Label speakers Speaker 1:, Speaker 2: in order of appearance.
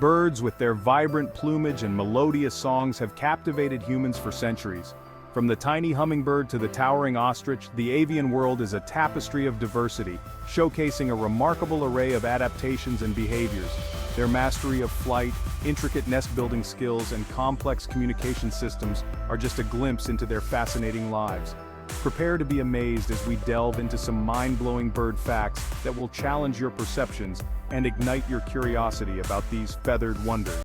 Speaker 1: Birds with their vibrant plumage and melodious songs have captivated humans for centuries. From the tiny hummingbird to the towering ostrich, the avian world is a tapestry of diversity, showcasing a remarkable array of adaptations and behaviors. Their mastery of flight, intricate nest-building skills, and complex communication systems are just a glimpse into their fascinating lives. Prepare to be amazed as we delve into some mind-blowing bird facts that will challenge your perceptions and ignite your curiosity about these feathered wonders.